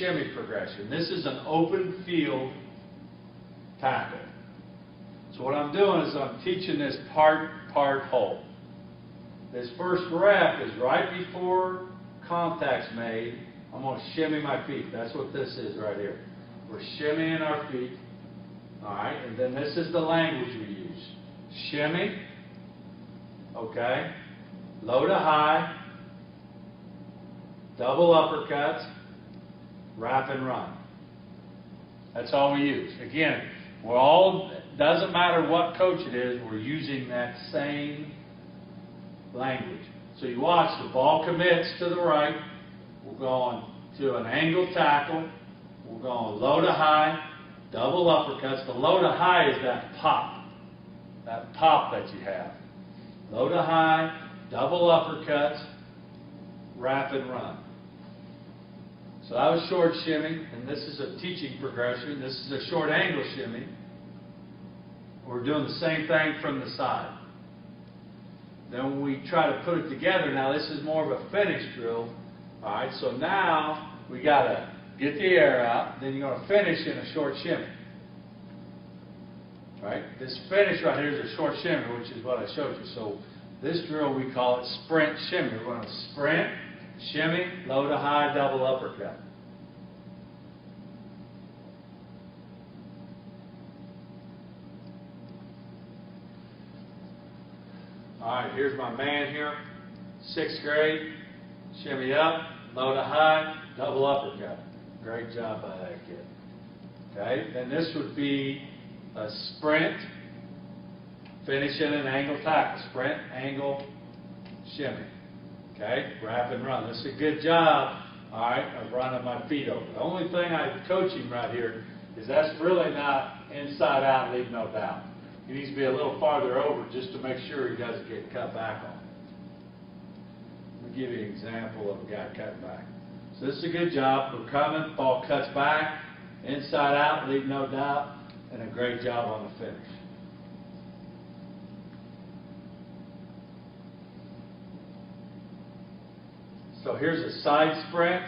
shimmy progression. This is an open field tackle. So what I'm doing is I'm teaching this part hold. This first rep is right before contact's made. I'm going to shimmy my feet. That's what this is right here. We're shimmying our feet. All right, and then this is the language we use. Shimmy, okay, low to high, double uppercuts, wrap and run. That's all we use. Again, doesn't matter what coach it is, we're using that same language. So you watch, the ball commits to the right, we're going to an angle tackle, we're going low to high, double uppercuts. The low to high is that pop that you have. Low to high, double uppercuts, wrap and run. So that was short shimmy, and this is a teaching progression. This is a short angle shimmy. We're doing the same thing from the side. Then we try to put it together. Now this is more of a finish drill. All right, so now we got to get the air out, then you're going to finish in a short shimmy. Right? This finish right here is a short shimmy, which is what I showed you. So this drill, we call it sprint shimmy. We're going to sprint, shimmy, low to high, double uppercut. All right, here's my man here, 6th grade, shimmy up, low to high, double uppercut. Great job by that kid. Okay, then this would be a sprint, finish in an angle tackle. Sprint, angle, shimmy. Okay, wrap and run. This is a good job, all right, of running my feet over. The only thing I coach him right here is that's really not inside out, leave no doubt. He needs to be a little farther over just to make sure he doesn't get cut back on. Let me give you an example of a guy cutting back. So this is a good job. We're coming, ball cuts back, inside out, leave no doubt, and a great job on the finish. So here's a side sprint.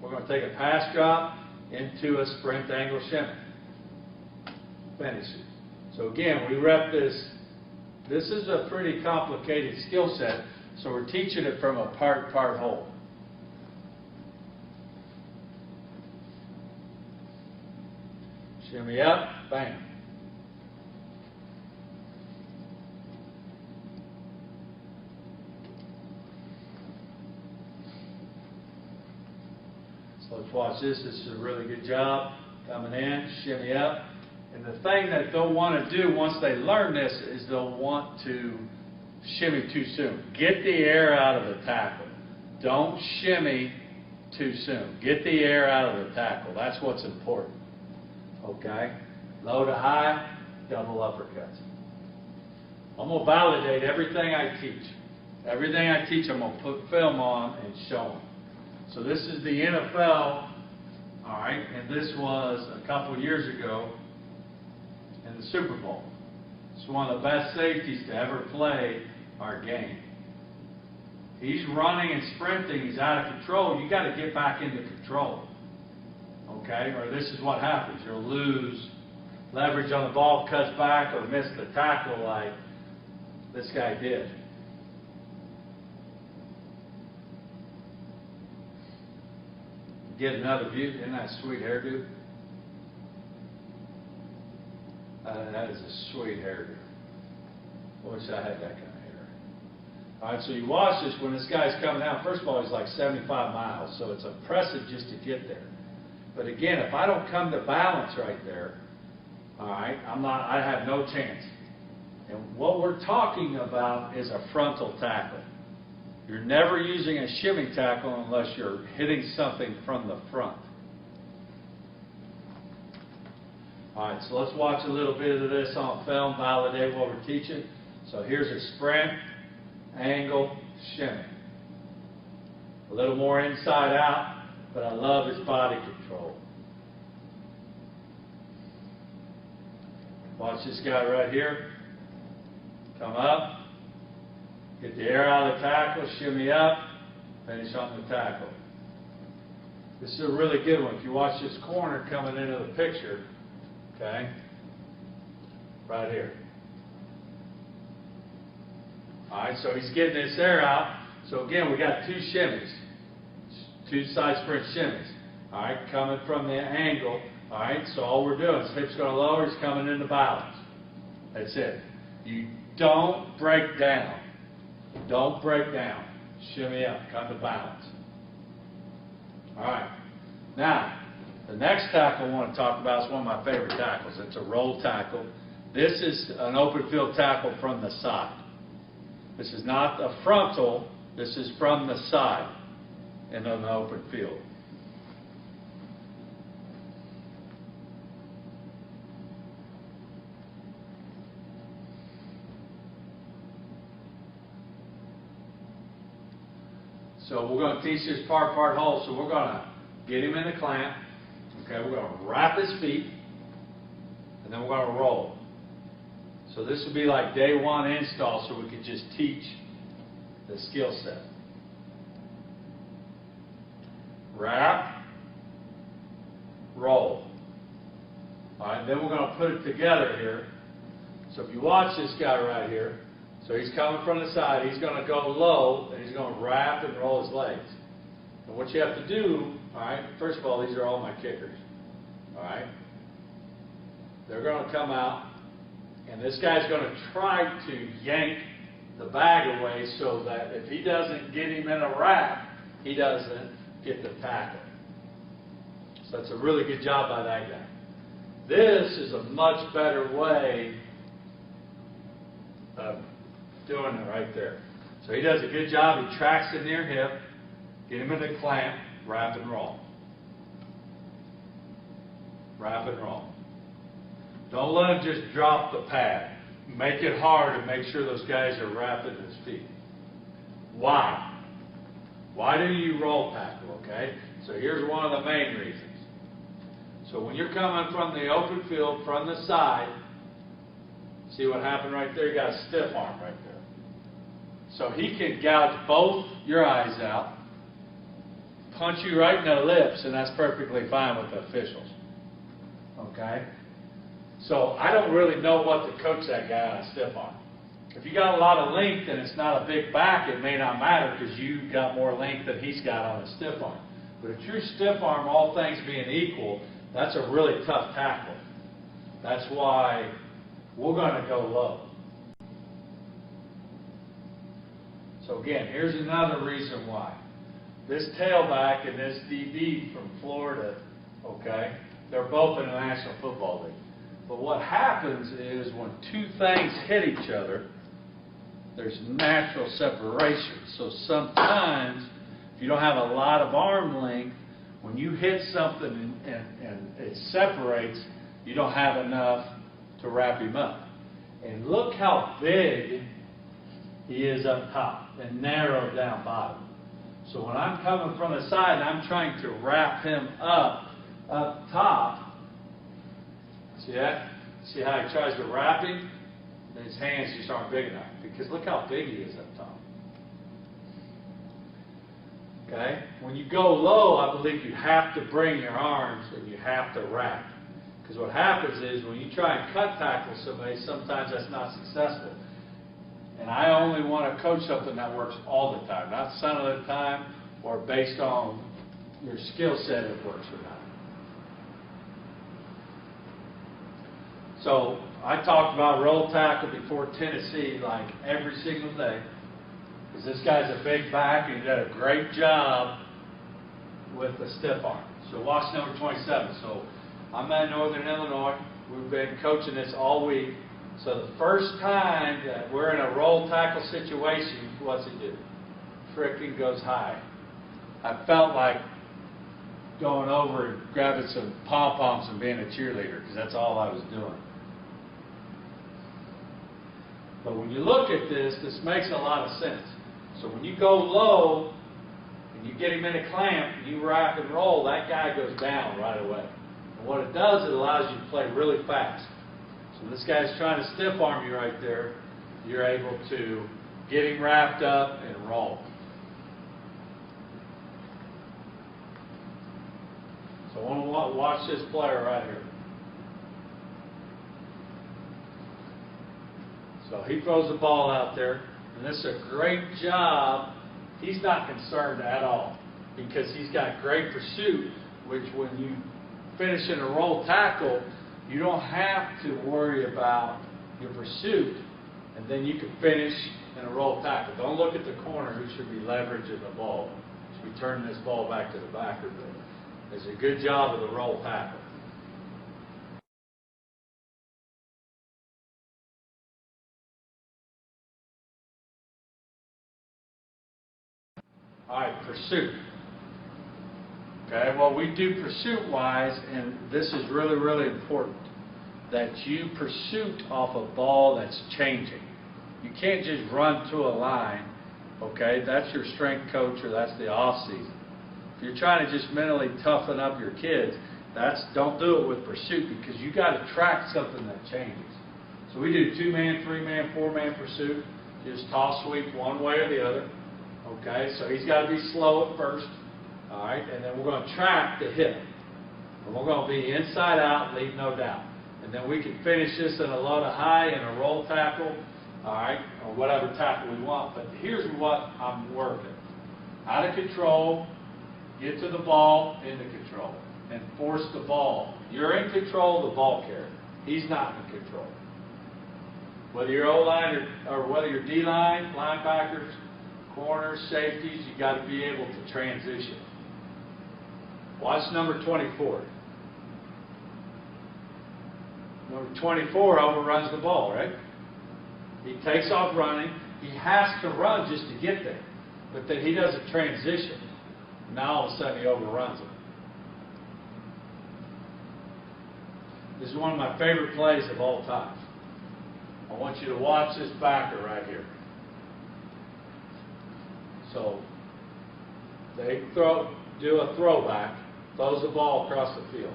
We're going to take a pass drop into a sprint angle shimmy. Finish it. So again, we rep this. This is a pretty complicated skill set, so we're teaching it from a part hold. Shimmy up, bam. So let's watch this. This is a really good job. Coming in, shimmy up. And the thing that they'll want to do once they learn this is they'll want to shimmy too soon. Get the air out of the tackle. Don't shimmy too soon. Get the air out of the tackle. That's what's important. Okay? Low to high, double uppercuts. I'm going to validate everything I teach. Everything I teach, I'm going to put film on and show them. So this is the NFL, all right, and this was a couple years ago in the Super Bowl. It's one of the best safeties to ever play our game. He's running and sprinting. He's out of control. You got to get back into control. Okay? Or this is what happens. You'll lose leverage on the ball, cuts back, or miss the tackle like this guy did. Get another view. Isn't that a sweet hairdo? That is a sweet hairdo. I wish I had that kind of hair. All right, so you watch this when this guy's coming out. First of all, he's like 75 miles, so it's impressive just to get there. But again, if I don't come to balance right there, all right, I have no chance. And what we're talking about is a frontal tackle. You're never using a shimmy tackle unless you're hitting something from the front. All right, so let's watch a little bit of this on film, validate what we're teaching. So here's a sprint, angle, shimmy. A little more inside out, but I love his body control. Watch this guy right here. Come up. Get the air out of the tackle, shimmy up, finish on the tackle. This is a really good one. If you watch this corner coming into the picture, okay, right here. All right, so he's getting this air out. So again, we got 2 shimmies, 2 side sprint shimmies. All right, coming from the angle. All right, so all we're doing is hip's going to lower, he's coming into balance. That's it. You don't break down. Don't break down. Shimmy up, come to balance. All right. Now, the next tackle I want to talk about is one of my favorite tackles. It's a roll tackle. This is an open field tackle from the side. This is not a frontal. This is from the side in an open field. So we're going to teach this part hold. So we're going to get him in the clamp. Okay, we're going to wrap his feet, and then we're going to roll. So this would be like day 1 install, so we could just teach the skill set. Wrap, roll. All right, then we're going to put it together here. So if you watch this guy right here, so he's coming from the side, he's going to go low, and he's going to wrap and roll his legs. And what you have to do, all right, first of all, these are all my kickers. All right? They're going to come out, and this guy's going to try to yank the bag away so that if he doesn't get him in a wrap, he doesn't get the tackle. So that's a really good job by that guy. This is a much better way of doing it right there. So he does a good job. He tracks the near hip, get him in the clamp, wrap and roll. Wrap and roll. Don't let him just drop the pad. Make it hard and make sure those guys are wrapping his feet. Why? Why do you roll tackle, okay? So here's one of the main reasons. So when you're coming from the open field, from the side, see what happened right there? You got a stiff arm right there. So he can gouge both your eyes out, punch you right in the lips, and that's perfectly fine with the officials. Okay? So I don't really know what to coach that guy on a stiff arm. If you got a lot of length and it's not a big back, it may not matter because you got more length than he's got on a stiff arm. But if you're stiff arm, all things being equal, that's a really tough tackle. That's why we're going to go low. So again, here's another reason why. This tailback and this DB from Florida, okay, they're both in the National Football League. But what happens is when 2 things hit each other, there's natural separation. So sometimes, if you don't have a lot of arm length, when you hit something and it separates, you don't have enough to wrap him up. And look how big he is up top and narrow down bottom. So when I'm coming from the side and I'm trying to wrap him up top, see that? See how he tries to wrap him? And his hands just aren't big enough. Because look how big he is up top. Okay? When you go low, I believe you have to bring your arms and you have to wrap. Because what happens is when you try and cut tackle somebody, sometimes that's not successful. And I only want to coach something that works all the time, not some of the time or based on your skill set if it works or not. So I talked about roll tackle before Tennessee like every single day because this guy's a big back and he did a great job with the stiff arm. So watch number 27. So I'm at Northern Illinois. We've been coaching this all week. So the first time that we're in a roll tackle situation, what's he do? Frickin' goes high. I felt like going over and grabbing some pom-poms and being a cheerleader because that's all I was doing. But when you look at this, this makes a lot of sense. So when you go low and you get him in a clamp and you wrap and roll, that guy goes down right away. And what it does, it allows you to play really fast. So this guy's trying to stiff arm you right there. You're able to get him wrapped up and roll. watch this player right here. So he throws the ball out there, and this is a great job. He's not concerned at all because he's got great pursuit, which when you finish in a roll tackle, you don't have to worry about your pursuit, and then you can finish in a roll tackle. Don't look at the corner who should be leveraging the ball. Should be turning this ball back to the backer. It's a good job of the roll tackle. All right, pursuit. Okay, well, we do pursuit-wise, and this is really, really important, that you pursuit off a ball that's changing. You can't just run to a line, okay? That's your strength coach or that's the off-season. If you're trying to just mentally toughen up your kids, don't do it with pursuit because you got to track something that changes. So we do 2-man, 3-man, 4-man pursuit. Just toss sweep one way or the other. Okay, so he's got to be slow at first. All right, and then we're going to track the hip. And we're going to be inside out, leave no doubt. And then we can finish this in a low to high in a roll tackle, all right, or whatever tackle we want. But here's what I'm working. Out of control, get to the ball, into control, and force the ball. You're in control, the ball carrier. He's not in control. Whether you're O-line or whether you're D-line, linebackers, corners, safeties, you got to be able to transition. Watch number 24. Number 24 overruns the ball, right? He takes off running. He has to run just to get there. But then he doesn't transition. Now all of a sudden he overruns him. This is one of my favorite plays of all time. I want you to watch this backer right here. So they do a throwback, throws the ball across the field.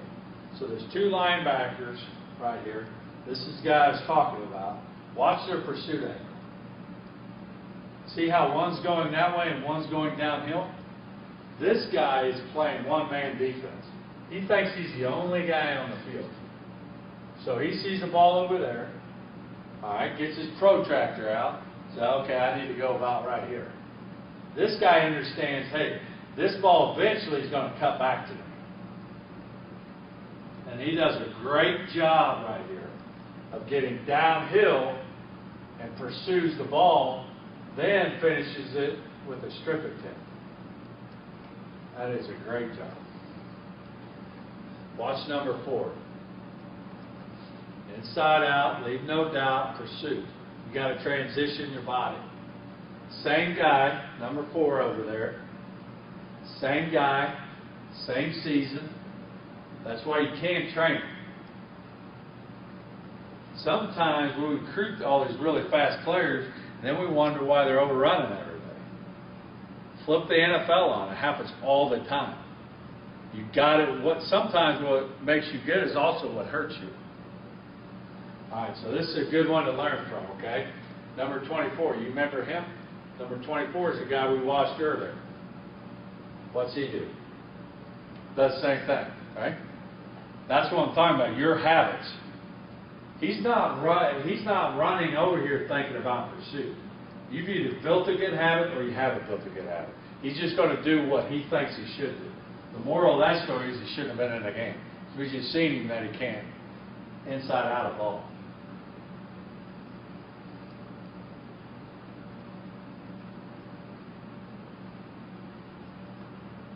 So there's 2 linebackers right here. This is the guy I was talking about. Watch their pursuit angle. See how one's going that way and one's going downhill? This guy is playing one-man defense. He thinks he's the only guy on the field. So he sees the ball over there. All right, gets his protractor out. So, okay, I need to go about right here. This guy understands, hey, this ball eventually is going to cut back to me. And he does a great job right here of getting downhill and pursues the ball, then finishes it with a strip attempt. That is a great job. Watch number 4. Inside out, leave no doubt, pursuit. You got to transition your body. Same guy, number 4 over there. Same guy, same season. That's why you can't train him. Sometimes we recruit all these really fast players, and then we wonder why they're overrunning everybody. Flip the NFL on. It happens all the time. You got it. Sometimes what makes you good is also what hurts you. All right, so this is a good one to learn from, okay? Number 24, you remember him? Number 24 is the guy we watched earlier. What's he do? Does the same thing, right? That's what I'm talking about, your habits. He's not running over here thinking about pursuit. You've either built a good habit or you haven't built a good habit. He's just going to do what he thinks he should do. The moral of that story is he shouldn't have been in the game. We've just seen him that he can't inside out of ball.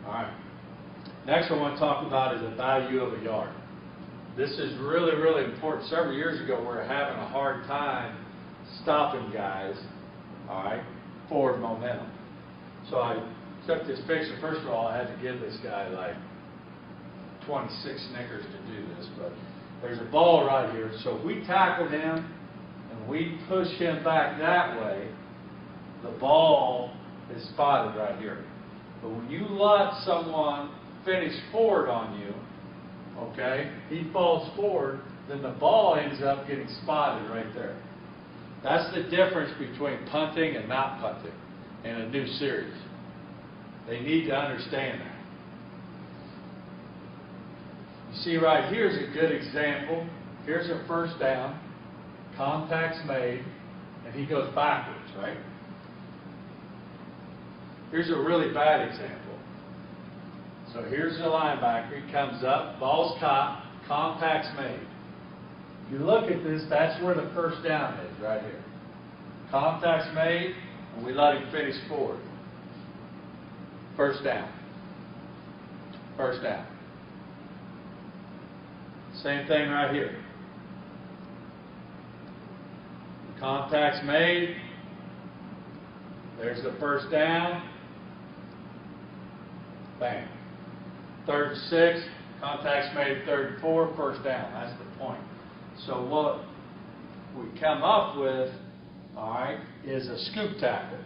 All right. Next one I want to talk about is the value of a yard. This is really, really important. Several years ago, we were having a hard time stopping guys, all right, forward momentum. So I took this picture. First of all, I had to give this guy like 26 Snickers to do this, but there's a ball right here. So if we tackle him and we push him back that way, the ball is spotted right here. But when you let someone finish forward on you, okay, he falls forward, then the ball ends up getting spotted right there. That's the difference between punting and not punting in a new series. They need to understand that. See right here's a good example. Here's a first down, contact's made, and he goes backwards, right? Here's a really bad example. So here's the linebacker, he comes up, ball's caught, contact's made. If you look at this, that's where the first down is, right here. Contact's made, and we let him finish forward. First down. First down. Same thing right here. Contact's made. There's the first down. Bang. 3rd and 6. Contact's made 3rd and 4. First down. That's the point. So what we come up with, all right, is a scoop tackle.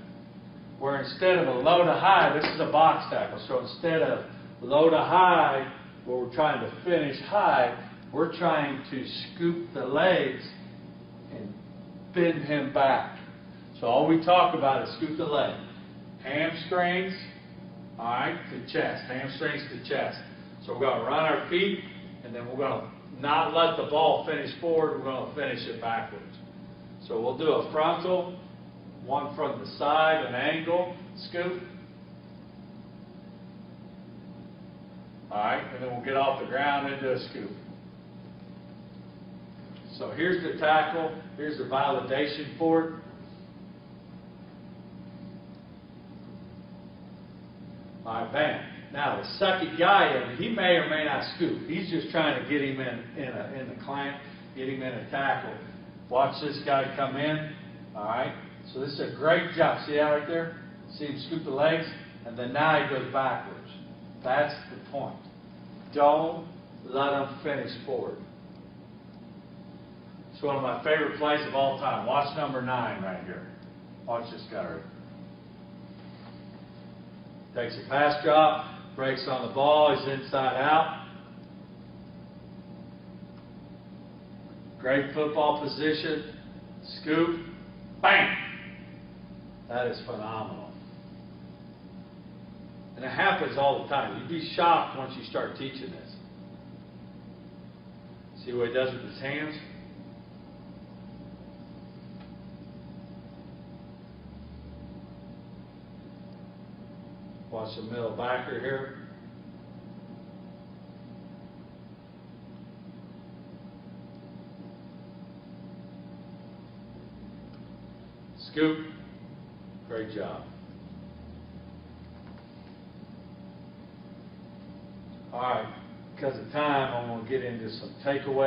Where instead of a low to high, this is a box tackle. So instead of low to high, where we're trying to finish high, we're trying to scoop the legs and bend him back. So all we talk about is scoop the leg. Hamstrings, all right, to chest. Hamstrings to chest. So we're going to run our feet, and then we're going to not let the ball finish forward. We're going to finish it backwards. So we'll do a frontal, one from the side, an angle, scoop. All right, and then we'll get off the ground into a scoop. So here's the tackle. Here's the validation for it. All right, bam. Now the second guy, he may or may not scoop. He's just trying to get him in the clamp, get him in a tackle. Watch this guy come in. All right. So this is a great job. See that right there? See him scoop the legs, and then now he goes backwards. That's the point. Don't let him finish forward. It's one of my favorite plays of all time. Watch number 9 right here. Watch this guy right here. Takes a pass drop, breaks on the ball, he's inside out. Great football position. Scoop. Bang! That is phenomenal. And it happens all the time. You'd be shocked once you start teaching this. See what he does with his hands? Watch the middle backer here. Scoop. Great job. All right, because of time, I'm going to get into some takeaways.